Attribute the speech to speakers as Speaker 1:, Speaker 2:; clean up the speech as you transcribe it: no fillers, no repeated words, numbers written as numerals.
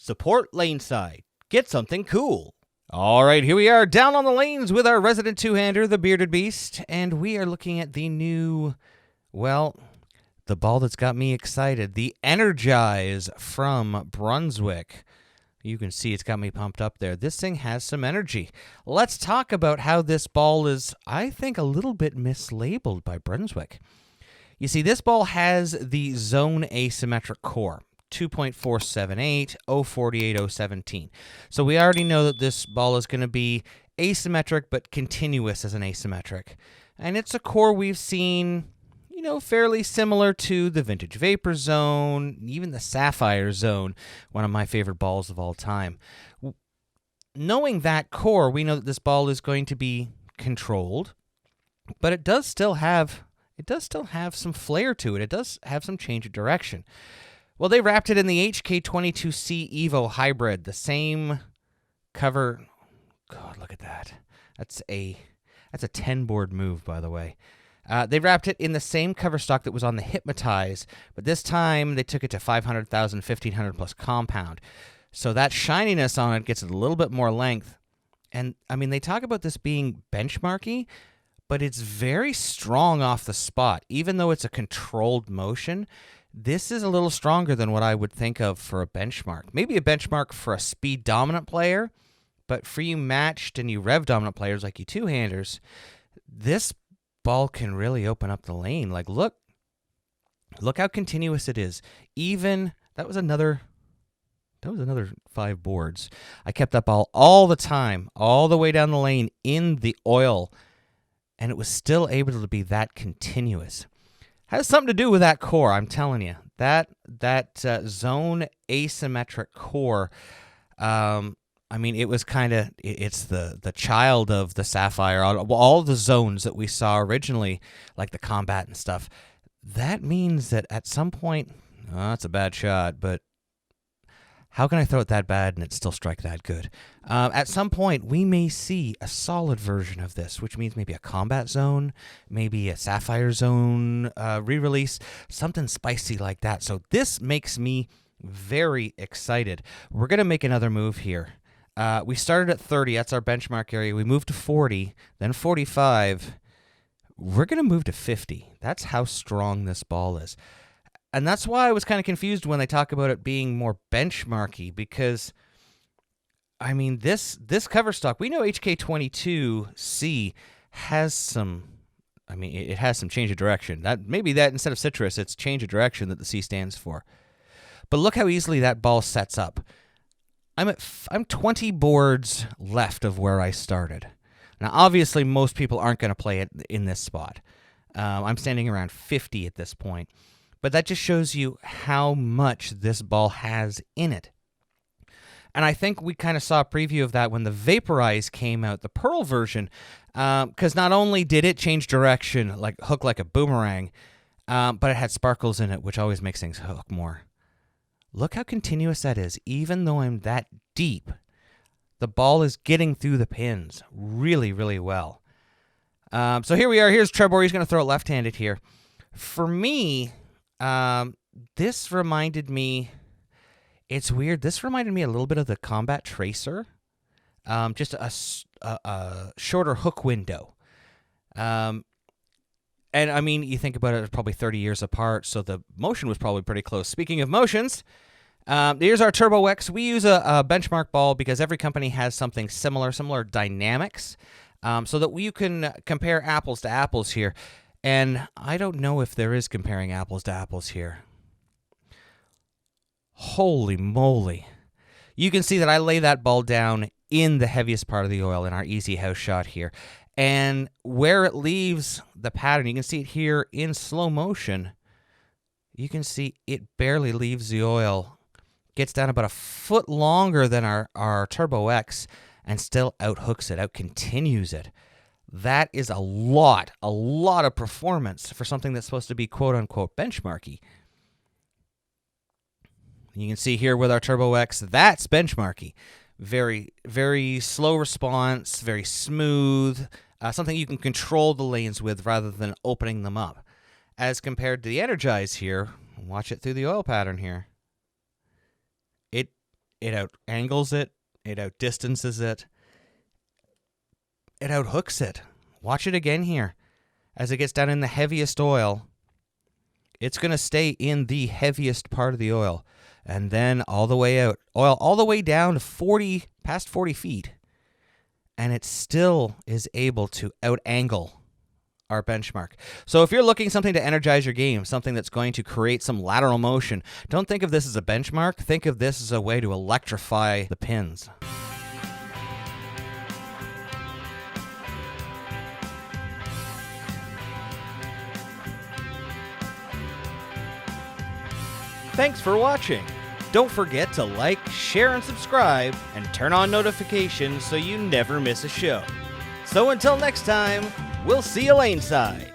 Speaker 1: Support LaneSide. Get something cool. All right, here we are down on the lanes with our resident two-hander, the Bearded Beast, and we are looking at the new, well, the ball that's got me excited, the ENERGIZE from Brunswick. You can see it's got me pumped up there. This thing has some energy. Let's talk about how this ball is, I think, a little bit mislabeled by Brunswick. You see, this ball has the zone asymmetric core, 2.478, 048, 017. So we already know that this ball is going to be asymmetric but continuous as an asymmetric. And it's a core we've seen, you know, fairly similar to the Vintage Vapor Zone, even the Sapphire Zone, one of my favorite balls of all time. Knowing that core, we know that this ball is going to be controlled, but it does still have some flair to it. It does have some change of direction. Well, they wrapped it in the HK22C Evo Hybrid, the same cover. God, look at that. That's a 10-board move, by the way. They wrapped it in the same cover stock that was on the Hypnotize, but this time they took it to 500,000, 1,500 plus compound. So that shininess on it gets a little bit more length. And, I mean, they talk about this being benchmarky, but it's very strong off the spot. Even though it's a controlled motion, this is a little stronger than what I would think of for a benchmark. Maybe a benchmark for a speed-dominant player, but for you matched and you rev-dominant players like you two-handers, this ball can really open up the lane. Like, look how continuous it is. Even, that was another 5 boards. I kept that ball all the time, all the way down the lane in the oil, and it was still able to be that continuous. Has something to do with that core, I'm telling you. That zone asymmetric core, I mean, it was kind of, it's the child of the Sapphire. All the zones that we saw originally, like the combat and stuff, that means that at some point, that's a bad shot, but how can I throw it that bad and it still strike that good? At some point, we may see a solid version of this, which means maybe a combat zone, maybe a Sapphire Zone re-release, something spicy like that. So this makes me very excited. We're going to make another move here. We started at 30. That's our benchmark area. We moved to 40, then 45. We're going to move to 50. That's how strong this ball is. And that's why I was kind of confused when they talk about it being more benchmarky, because, I mean, this cover stock, we know HK22C has some, I mean, it has some change of direction. Maybe that instead of citrus, it's change of direction that the C stands for. But look how easily that ball sets up. I'm 20 boards left of where I started. Now, obviously, most people aren't going to play it in this spot. I'm standing around 50 at this point. But that just shows you how much this ball has in it. And I think we kind of saw a preview of that when the Vaporize came out, the Pearl version, because not only did it change direction, like hook like a boomerang, but it had sparkles in it, which always makes things hook more. Look how continuous that is. Even though I'm that deep, the ball is getting through the pins really, really well. So here we are. Here's Trevor. He's going to throw it left-handed here. For me, this reminded me, it's weird, this reminded me a little bit of the Combat Tracer, just a shorter hook window. And I mean, you think about it, it's probably 30 years apart, so the motion was probably pretty close. Speaking of motions, here's our Turbo X. We use a benchmark ball because every company has something similar dynamics, so that you can compare apples to apples here. And I don't know if there is comparing apples to apples here. Holy moly. You can see that I lay that ball down in the heaviest part of the oil in our easy house shot here. And where it leaves the pattern, you can see it here in slow motion. You can see it barely leaves the oil. Gets down about a foot longer than our Turbo X and still outhooks it, outcontinues it. That is a lot of performance for something that's supposed to be quote-unquote benchmarky. You can see here with our Turbo X, that's benchmarky. Very, very slow response, very smooth, something you can control the lanes with rather than opening them up. As compared to the ENERGIZE here, watch it through the oil pattern here. It out angles it. It out distances it. It out hooks it. Watch it again here. As it gets down in the heaviest oil, it's going to stay in the heaviest part of the oil. And then all the way out. Oil all the way down to past 40 feet. And it still is able to out-angle our benchmark. So if you're looking something to energize your game, something that's going to create some lateral motion, don't think of this as a benchmark. Think of this as a way to electrify the pins. Thanks for watching. Don't forget to like, share, and subscribe, and turn on notifications so you never miss a show. So until next time, we'll see you LaneSide.